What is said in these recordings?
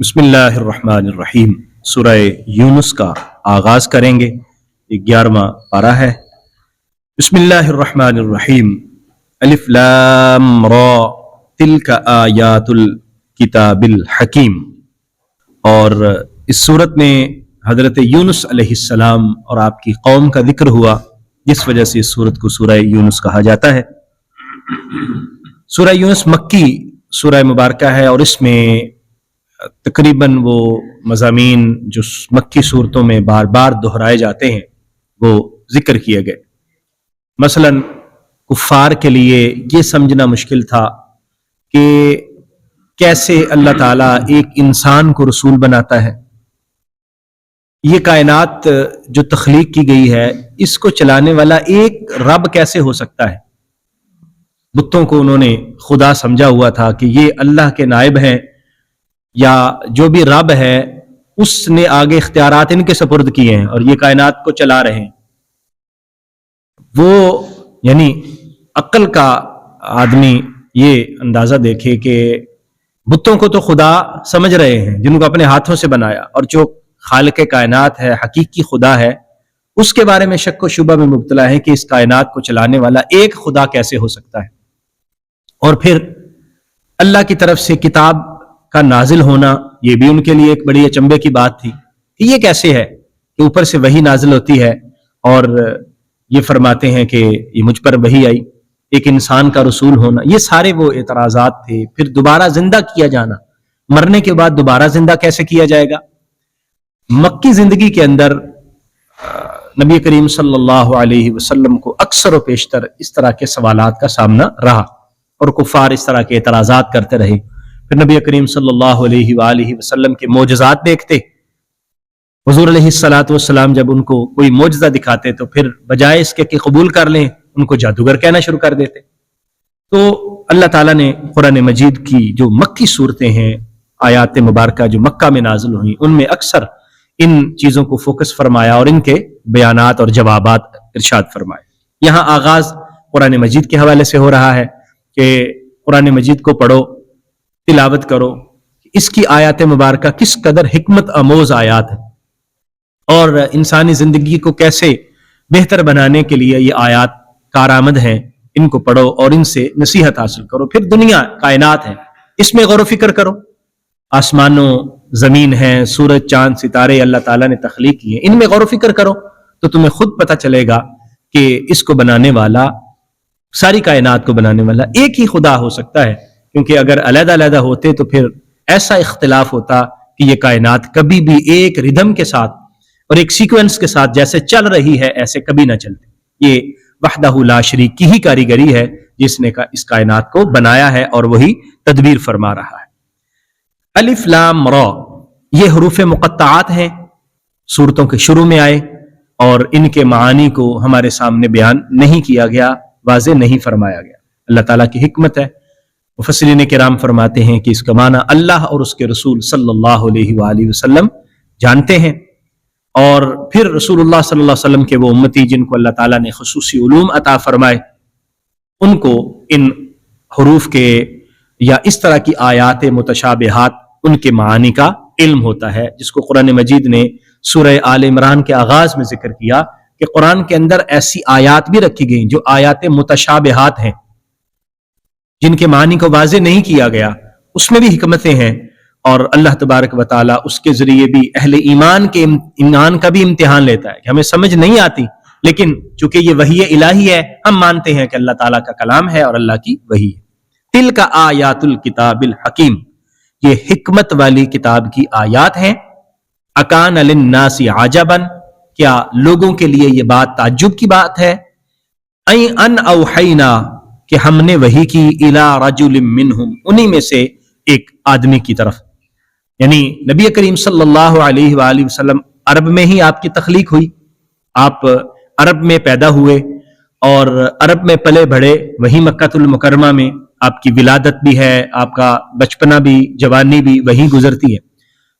بسم اللہ الرحمن الرحیم۔ سورہ یونس کا آغاز کریں گے۔ 11واں پارہ ہے۔ بسم اللہ الرحمن الرحیم۔ الف لام را تلک آیات الکتاب الحکیم۔ اور اس صورت میں حضرت یونس علیہ السلام اور آپ کی قوم کا ذکر ہوا، جس وجہ سے اس صورت کو سورہ یونس کہا جاتا ہے۔ سورہ یونس مکی سورہ مبارکہ ہے، اور اس میں تقریباً وہ مضامین جو مکی صورتوں میں بار بار دہرائے جاتے ہیں وہ ذکر کیے گئے۔ مثلا کفار کے لیے یہ سمجھنا مشکل تھا کہ کیسے اللہ تعالیٰ ایک انسان کو رسول بناتا ہے، یہ کائنات جو تخلیق کی گئی ہے اس کو چلانے والا ایک رب کیسے ہو سکتا ہے۔ بتوں کو انہوں نے خدا سمجھا ہوا تھا کہ یہ اللہ کے نائب ہیں، یا جو بھی رب ہے اس نے آگے اختیارات ان کے سپرد کیے ہیں اور یہ کائنات کو چلا رہے ہیں۔ وہ یعنی عقل کا آدمی یہ اندازہ دیکھے کہ بتوں کو تو خدا سمجھ رہے ہیں جن کو اپنے ہاتھوں سے بنایا، اور جو خالق کائنات ہے، حقیقی خدا ہے، اس کے بارے میں شک و شبہ میں مبتلا ہے کہ اس کائنات کو چلانے والا ایک خدا کیسے ہو سکتا ہے۔ اور پھر اللہ کی طرف سے کتاب کا نازل ہونا، یہ بھی ان کے لیے ایک بڑی اچنبے کی بات تھی کہ یہ کیسے ہے کہ اوپر سے وحی نازل ہوتی ہے اور یہ فرماتے ہیں کہ یہ مجھ پر وحی آئی، ایک انسان کا رسول ہونا، یہ سارے وہ اعتراضات تھے۔ پھر دوبارہ زندہ کیا جانا، مرنے کے بعد دوبارہ زندہ کیسے کیا جائے گا۔ مکی زندگی کے اندر نبی کریم صلی اللہ علیہ وسلم کو اکثر و بیشتر اس طرح کے سوالات کا سامنا رہا، اور کفار اس طرح کے اعتراضات کرتے رہے۔ پھر نبی کریم صلی اللہ علیہ وآلہ وسلم کے معجزات دیکھتے، حضور علیہ الصلوۃ والسلام جب ان کو کوئی معجزہ دکھاتے تو پھر بجائے اس کے کہ قبول کر لیں ان کو جادوگر کہنا شروع کر دیتے۔ تو اللہ تعالیٰ نے قرآن مجید کی جو مکی صورتیں ہیں، آیات مبارکہ جو مکہ میں نازل ہوئیں، ان میں اکثر ان چیزوں کو فوکس فرمایا اور ان کے بیانات اور جوابات ارشاد فرمائے۔ یہاں آغاز قرآن مجید کے حوالے سے ہو رہا ہے کہ قرآن مجید کو پڑھو، تلاوت کرو، اس کی آیات مبارکہ کس قدر حکمت آموز آیات ہیں، اور انسانی زندگی کو کیسے بہتر بنانے کے لیے یہ آیات کارآمد ہیں۔ ان کو پڑھو اور ان سے نصیحت حاصل کرو۔ پھر دنیا کائنات ہے، اس میں غور و فکر کرو۔ آسمانوں زمین ہے، سورج چاند ستارے اللہ تعالیٰ نے تخلیق کیے، ان میں غور و فکر کرو تو تمہیں خود پتہ چلے گا کہ اس کو بنانے والا، ساری کائنات کو بنانے والا ایک ہی خدا ہو سکتا ہے، کیونکہ اگر علیحدہ علیحدہ ہوتے تو پھر ایسا اختلاف ہوتا کہ یہ کائنات کبھی بھی ایک ردھم کے ساتھ اور ایک سیکوینس کے ساتھ جیسے چل رہی ہے ایسے کبھی نہ چلتے۔ یہ وحدہ لا شریک کی ہی کاریگری ہے جس نے اس کائنات کو بنایا ہے اور وہی تدبیر فرما رہا ہے۔ الف لام را، یہ حروف مقطعات ہیں، سورتوں کے شروع میں آئے اور ان کے معانی کو ہمارے سامنے بیان نہیں کیا گیا، واضح نہیں فرمایا گیا۔ اللہ تعالیٰ کی حکمت ہے۔ مفسرین کرام فرماتے ہیں کہ اس کا معنی اللہ اور اس کے رسول صلی اللہ علیہ وآلہ وسلم جانتے ہیں، اور پھر رسول اللہ صلی اللہ علیہ وسلم کے وہ امتی جن کو اللہ تعالیٰ نے خصوصی علوم عطا فرمائے، ان کو ان حروف کے یا اس طرح کی آیات متشابہات، ان کے معانی کا علم ہوتا ہے، جس کو قرآن مجید نے سورہ آل عمران کے آغاز میں ذکر کیا کہ قرآن کے اندر ایسی آیات بھی رکھی گئیں جو آیات متشابہات ہیں، جن کے معنی کو واضح نہیں کیا گیا، اس میں بھی حکمتیں ہیں، اور اللہ تبارک و تعالیٰ اس کے ذریعے بھی اہل ایمان کا بھی امتحان لیتا ہے کہ ہمیں سمجھ نہیں آتی، لیکن چونکہ یہ وحی الہی ہے ہم مانتے ہیں کہ اللہ تعالیٰ کا کلام ہے اور اللہ کی وحی ہے۔ تلک آیات الکتاب الحکیم، یہ حکمت والی کتاب کی آیات ہیں۔ اکان للناس عجبا، کیا لوگوں کے لیے یہ بات تعجب کی بات ہے۔ ان اوحینا، کہ ہم نے وحی کی الی رجل منہم، انہی میں سے ایک آدمی کی طرف، یعنی نبی کریم صلی اللہ علیہ وآلہ وسلم عرب میں ہی آپ کی تخلیق ہوئی، آپ عرب میں پیدا ہوئے اور عرب میں پلے بڑھے، وہی مکہ المکرمہ میں آپ کی ولادت بھی ہے، آپ کا بچپنا بھی، جوانی بھی وہی گزرتی ہے۔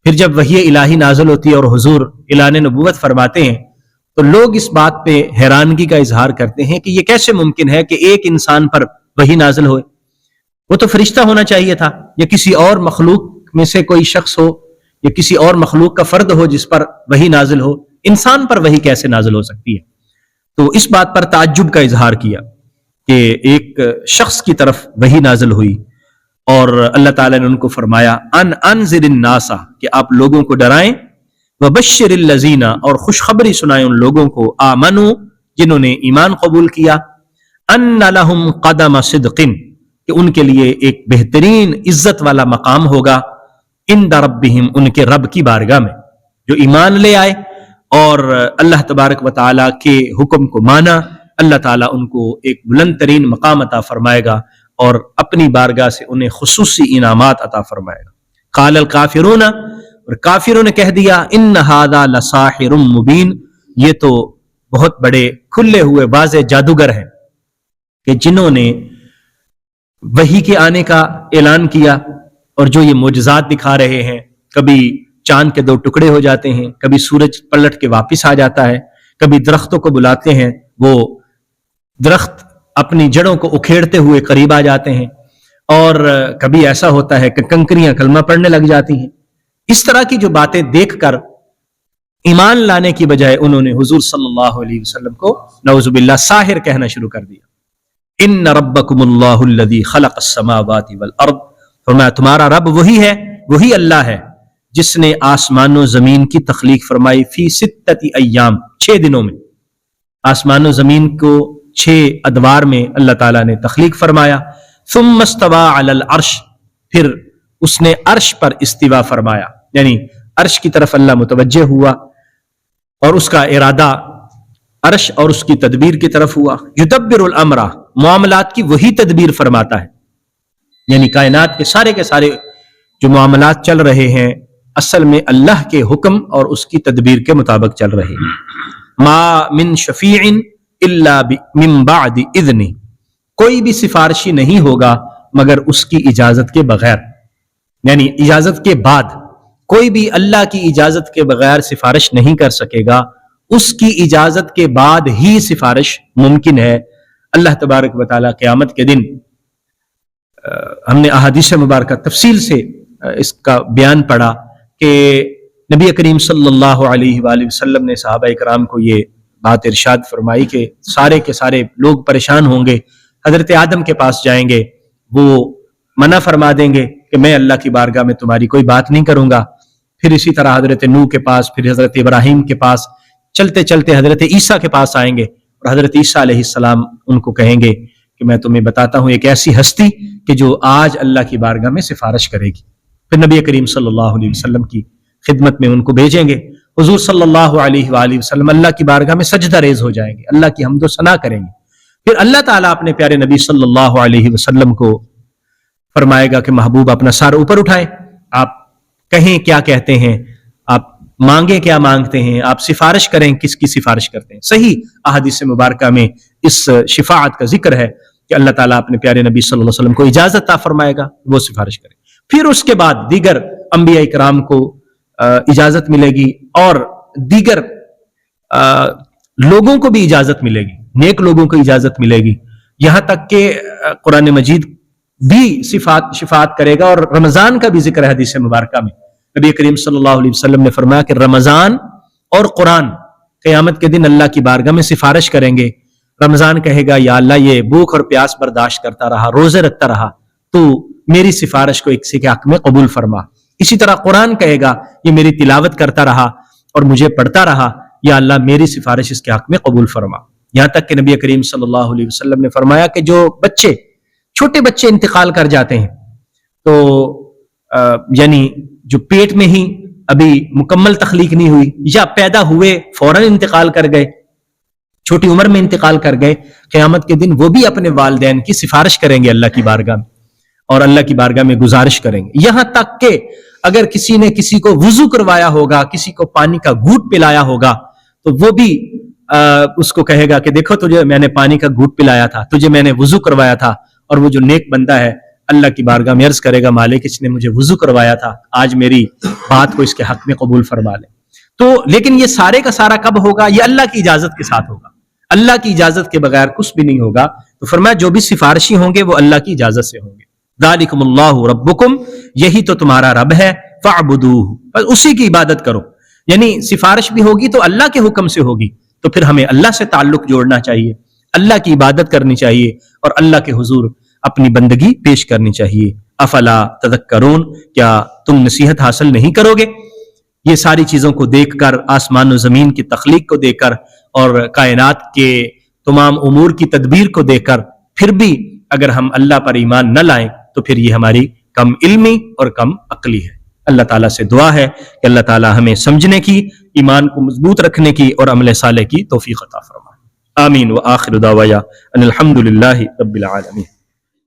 پھر جب وحی الہی نازل ہوتی ہے اور حضور اعلان نبوت فرماتے ہیں تو لوگ اس بات پہ حیرانگی کا اظہار کرتے ہیں کہ یہ کیسے ممکن ہے کہ ایک انسان پر وحی نازل ہوئے، وہ تو فرشتہ ہونا چاہیے تھا یا کسی اور مخلوق میں سے کوئی شخص ہو یا کسی اور مخلوق کا فرد ہو جس پر وحی نازل ہو، انسان پر وحی کیسے نازل ہو سکتی ہے؟ تو اس بات پر تعجب کا اظہار کیا کہ ایک شخص کی طرف وحی نازل ہوئی، اور اللہ تعالیٰ نے ان کو فرمایا انذر الناس کہ آپ لوگوں کو ڈرائیں، وبشر الذین اور خوشخبری سنائیں ان لوگوں کو، آمنوا جنہوں نے ایمان قبول کیا، ان لہم قدم صدق کہ ان کے لیے ایک بہترین عزت والا مقام ہوگا، عند ربہم ان کے رب کی بارگاہ میں، جو ایمان لے آئے اور اللہ تبارک و تعالیٰ کے حکم کو مانا، اللہ تعالیٰ ان کو ایک بلند ترین مقام عطا فرمائے گا اور اپنی بارگاہ سے انہیں خصوصی انعامات عطا فرمائے گا۔ قال الکافرون اور کافروں نے کہہ دیا ان ھذا لساحر مبین، یہ تو بہت بڑے کھلے ہوئے واضح جادوگر ہیں کہ جنہوں نے وحی کے آنے کا اعلان کیا اور جو یہ معجزات دکھا رہے ہیں، کبھی چاند کے 2 ٹکڑے ہو جاتے ہیں، کبھی سورج پلٹ کے واپس آ جاتا ہے، کبھی درختوں کو بلاتے ہیں، وہ درخت اپنی جڑوں کو اکھیڑتے ہوئے قریب آ جاتے ہیں، اور کبھی ایسا ہوتا ہے کہ کنکریاں کلمہ پڑھنے لگ جاتی ہیں۔ اس طرح کی جو باتیں دیکھ کر ایمان لانے کی بجائے انہوں نے حضور صلی اللہ علیہ وسلم کو نعوذ باللہ ساحر کہنا شروع کر دیا۔ ان ربکم اللہ الذی خلق السماوات والارض، فرمایا تمہارا رب وہی ہے، وہی اللہ ہے جس نے آسمان و زمین کی تخلیق فرمائی، فی 6 ایام 6 دنوں میں، آسمان و زمین کو 6 ادوار میں اللہ تعالیٰ نے تخلیق فرمایا، ثم استوى علی العرش، پھر اس نے عرش پر استوا فرمایا، یعنی عرش کی طرف اللہ متوجہ ہوا اور اس کا ارادہ عرش اور اس کی تدبیر کی طرف ہوا۔ یدبر الامر، معاملات کی وہی تدبیر فرماتا ہے، یعنی کائنات کے سارے جو معاملات چل رہے ہیں اصل میں اللہ کے حکم اور اس کی تدبیر کے مطابق چل رہے ہیں۔ ما من شفیع الا من بعد اذن، کوئی بھی سفارشی نہیں ہوگا مگر اس کی اجازت کے بغیر، یعنی اجازت کے بعد کوئی بھی اللہ کی اجازت کے بغیر سفارش نہیں کر سکے گا، اس کی اجازت کے بعد ہی سفارش ممکن ہے۔ اللہ تبارک و تعالیٰ قیامت کے دن، ہم نے احادیث مبارکہ تفصیل سے اس کا بیان پڑھا کہ نبی کریم صلی اللہ علیہ وآلہ وسلم نے صحابہ کرام کو یہ بات ارشاد فرمائی کہ سارے کے سارے لوگ پریشان ہوں گے، حضرت آدم کے پاس جائیں گے، وہ منع فرما دیں گے کہ میں اللہ کی بارگاہ میں تمہاری کوئی بات نہیں کروں گا، پھر اسی طرح حضرت نوح کے پاس، پھر حضرت ابراہیم کے پاس، چلتے چلتے حضرت عیسیٰ کے پاس آئیں گے اور حضرت عیسیٰ علیہ السلام ان کو کہیں گے کہ میں تمہیں بتاتا ہوں ایک ایسی ہستی کہ جو آج اللہ کی بارگاہ میں سفارش کرے گی۔ پھر نبی کریم صلی اللہ علیہ وسلم کی خدمت میں ان کو بھیجیں گے، حضور صلی اللہ علیہ وآلہ وسلم اللہ کی بارگاہ میں سجدہ ریز ہو جائیں گے، اللہ کی حمد و ثنا کریں گے۔ پھر اللہ تعالیٰ اپنے پیارے نبی صلی اللہ علیہ وسلم کو فرمائے گا کہ محبوب اپنا سر اوپر اٹھائیں، آپ کہیں کیا کہتے ہیں، آپ مانگیں کیا مانگتے ہیں، آپ سفارش کریں کس کی سفارش کرتے ہیں۔ صحیح احادیث مبارکہ میں اس شفاعت کا ذکر ہے کہ اللہ تعالیٰ اپنے پیارے نبی صلی اللہ علیہ وسلم کو اجازت عطا فرمائے گا، وہ سفارش کریں۔ پھر اس کے بعد دیگر انبیاء کرام کو اجازت ملے گی اور دیگر لوگوں کو بھی اجازت ملے گی، نیک لوگوں کو اجازت ملے گی، یہاں تک کہ قرآن مجید بھی شفاعت کرے گا۔ اور رمضان کا بھی ذکر ہے حدیث مبارکہ میں، نبی کریم صلی اللہ علیہ وسلم نے فرمایا کہ رمضان اور قرآن قیامت کے دن اللہ کی بارگاہ میں سفارش کریں گے۔ رمضان کہے گا یا اللہ یہ بھوک اور پیاس برداشت کرتا رہا، روزے رکھتا رہا، تو میری سفارش کو کسی کے حق میں قبول فرما۔ اسی طرح قرآن کہے گا یہ میری تلاوت کرتا رہا اور مجھے پڑھتا رہا، یا اللہ میری سفارش اس کے حق میں قبول فرما۔ یہاں تک کہ نبی کریم صلی اللہ علیہ وسلم نے فرمایا کہ جو چھوٹے بچے انتقال کر جاتے ہیں، تو یعنی جو پیٹ میں ہی ابھی مکمل تخلیق نہیں ہوئی یا پیدا ہوئے فوراً انتقال کر گئے، چھوٹی عمر میں انتقال کر گئے، قیامت کے دن وہ بھی اپنے والدین کی سفارش کریں گے اللہ کی بارگاہ میں اور اللہ کی بارگاہ میں گزارش کریں گے۔ یہاں تک کہ اگر کسی نے کسی کو وضو کروایا ہوگا، کسی کو پانی کا گھونٹ پلایا ہوگا، تو وہ بھی اس کو کہے گا کہ دیکھو تجھے میں نے پانی کا گھونٹ پلایا تھا، تجھے میں نے وضو کروایا تھا، اور وہ جو نیک بندہ ہے اللہ کی بارگاہ میں عرض کرے گا مالک اس نے مجھے وضو کروایا تھا، آج میری بات کو اس کے حق میں قبول فرما لے۔ تو لیکن یہ سارے کا سارا کب ہوگا؟ یہ اللہ کی اجازت کے ساتھ ہوگا، اللہ کی اجازت کے بغیر کچھ بھی نہیں ہوگا۔ تو فرمایا جو بھی سفارشی ہوں گے وہ اللہ کی اجازت سے ہوں گے۔ ذالکم اللہ ربکم، یہی تو تمہارا رب ہے، فاعبدوہ، بس اسی کی عبادت کرو. یعنی سفارش بھی ہوگی تو اللہ کے حکم سے ہوگی، تو پھر ہمیں اللہ سے تعلق جوڑنا چاہیے، اللہ کی عبادت کرنی چاہیے اور اللہ کے حضور اپنی بندگی پیش کرنی چاہیے. افلا تذکرون، کیا تم نصیحت حاصل نہیں کرو گے؟ یہ ساری چیزوں کو دیکھ کر، آسمان و زمین کی تخلیق کو دیکھ کر اور کائنات کے تمام امور کی تدبیر کو دیکھ کر، پھر بھی اگر ہم اللہ پر ایمان نہ لائیں تو پھر یہ ہماری کم علمی اور کم عقلی ہے. اللہ تعالیٰ سے دعا ہے کہ اللہ تعالیٰ ہمیں سمجھنے کی، ایمان کو مضبوط رکھنے کی اور عمل صالح کی توفیق عطا فرمائے. آمین. وآخر دعوانا ان الحمد للہ رب العالمین.